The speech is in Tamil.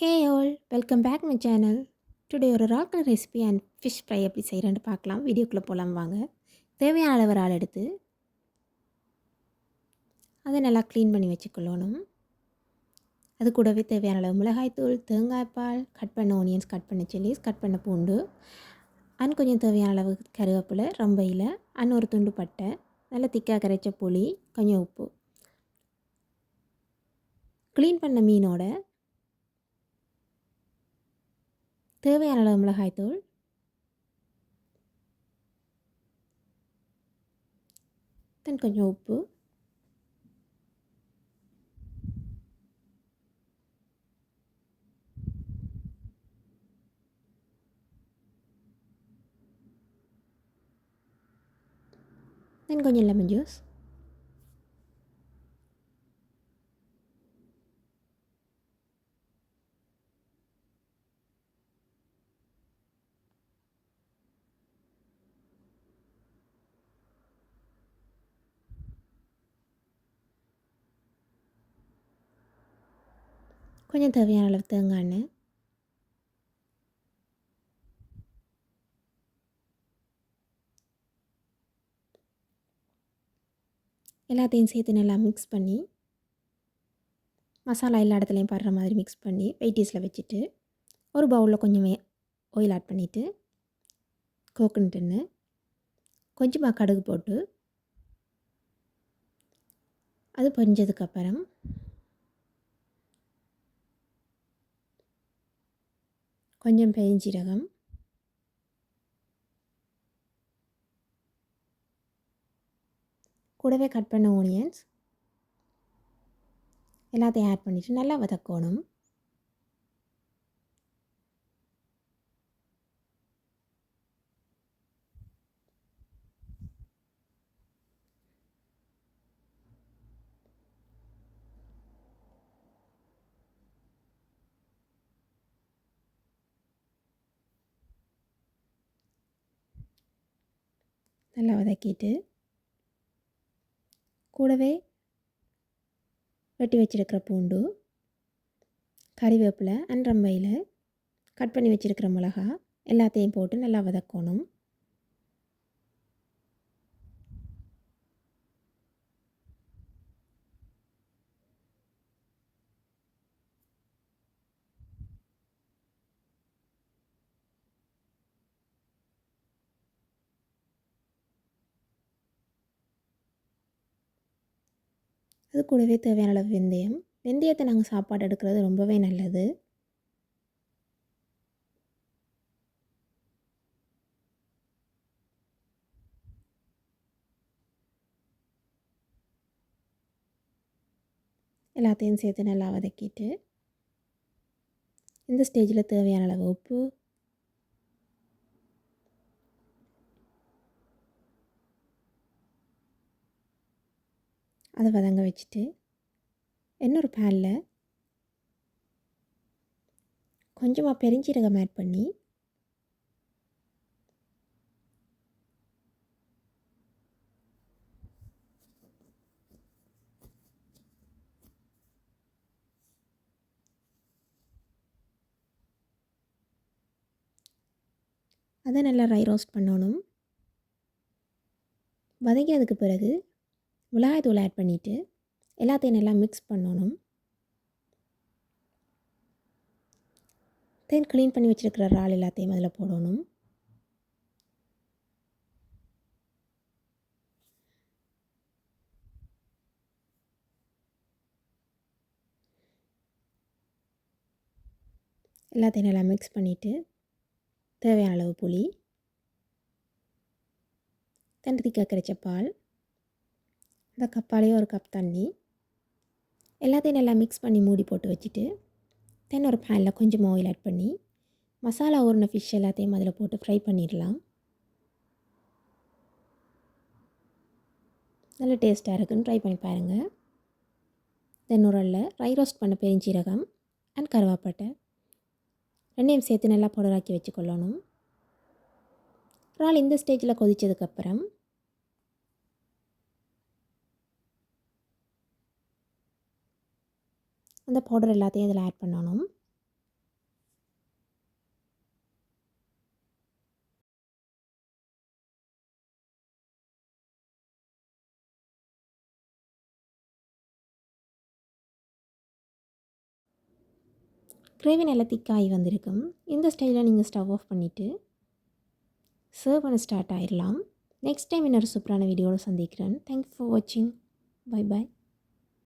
Hey all, welcome back my channel. Today ஒரு ராக்கன் ரெசிபி அண்ட் ஃபிஷ் ஃப்ரை எப்படி செய்கிறேன்னு பார்க்கலாம். வீடியோக்குள்ளே போகலாம் வாங்க. தேவையான அளவு இறால் எடுத்து அதை நல்லா க்ளீன் பண்ணி வச்சுக்கொள்ளணும். அது கூடவே தேவையான அளவு மிளகாய்த்தூள், தேங்காய்ப்பால், கட் பண்ண ஆனியன்ஸ், கட் பண்ண சில்லிஸ், கட் பண்ண பூண்டு அண்ட் கொஞ்சம் தேவையான அளவு கருவேப்பிலை, ரம்பையில் அண்ட் ஒரு துண்டு பட்டை, நல்லா திக்காக கரைச்ச புளி, கொஞ்சம் உப்பு. க்ளீன் பண்ண மீனோட தேவையான அளவு மிளகாய்த்தூள், தென் கொஞ்சம் உப்பு, தென் கொஞ்சம் லெமன் ஜூஸ், கொஞ்சம் தேவையான அளவு தேங்காய் எண்ணெய், எல்லாத்தையும் சேர்த்து நல்லா மிக்ஸ் பண்ணி மசாலா எல்லா இடத்துலையும் படுற மாதிரி மிக்ஸ் பண்ணி வெயிட்டீஸில் வச்சுட்டு ஒரு பவுலில் கொஞ்சம் ஆயில் ஆட் பண்ணிவிட்டு கோகனட் எண்ணெய், கொஞ்சமாக கடுகு போட்டு அது பொரிஞ்சதுக்கப்புறம் கொஞ்சம் பெருஞ்சீரகம், கூடவே கட் பண்ண ஆனியன்ஸ் எல்லாத்தையும் ஆட் பண்ணிவிட்டு நல்லா வதக்கணும். நல்லா வதக்கிட்டு கூடவே வெட்டி வச்சுருக்கிற பூண்டு, கறிவேப்பிலை அண்ட் ரம்பையில் கட் பண்ணி வச்சுருக்கிற மிளகா எல்லாத்தையும் போட்டு நல்லா வதக்கணும். அது கூடவே தேவையான அளவு வெந்தயம். வெந்தயத்தை நாங்கள் சாப்பாடு எடுக்கிறது ரொம்பவே நல்லது. எல்லாத்தையும் சேர்த்து நல்லா வதக்கிட்டு இந்த ஸ்டேஜில் தேவையான அளவு உப்பு, அதை வதங்க வச்சுட்டு இன்னொரு பேனில் கொஞ்சமாக பெருஞ்சீரகம் ஆட் பண்ணி அதை நல்லா ரோஸ்ட் பண்ணணும். வதங்கினதுக்கு பிறகு மிளகாய்த்தூள் ஆட் பண்ணிவிட்டு எல்லாத்தையும் நல்லா மிக்ஸ் பண்ணணும். தென் க்ளீன் பண்ணி வச்சுருக்கிற இறால் எல்லாத்தையும் அதில் போடணும். எல்லாத்தையும் நல்லா மிக்ஸ் பண்ணிவிட்டு தேவையான அளவு புளி, திக்காக கரைச்ச பால், இந்த கப்பாலேயே ஒரு கப் தண்ணி எல்லாத்தையும் நல்லா மிக்ஸ் பண்ணி மூடி போட்டு வச்சுட்டு தென் ஒரு பேனில் கொஞ்சம் ஆயில் ஆட் பண்ணி மசாலா ஊறின ஃபிஷ் எல்லாத்தையும் அதில் போட்டு ஃப்ரை பண்ணிடலாம். நல்ல டேஸ்ட்டாக இருக்குன்னு ட்ரை பண்ணி பாருங்கள். தென் உரலில் ரோஸ்ட் பண்ண பெருஞ்சீரகம் அண்ட் கருவேப்பட்டை ரெண்டையும் சேர்த்து நல்லா பவுடராக்கி வச்சுக்கொள்ளணும். இறால் இந்த ஸ்டேஜில் கொதித்ததுக்கப்புறம் அந்த பவுடர் எல்லாத்தையும் இதில் ஆட் பண்ணணும். கிரேவி நல்லா திக்காகி வந்திருக்கும். இந்த ஸ்டைலில் நீங்கள் ஸ்டவ் ஆஃப் பண்ணிவிட்டு சர்வ் பண்ண ஸ்டார்ட் ஆயிடலாம். நெக்ஸ்ட் டைம் இன்னொரு சூப்பரான வீடியோவில் சந்திக்கிறேன். தேங்க்யூ ஃபார் வாட்சிங். Bye bye.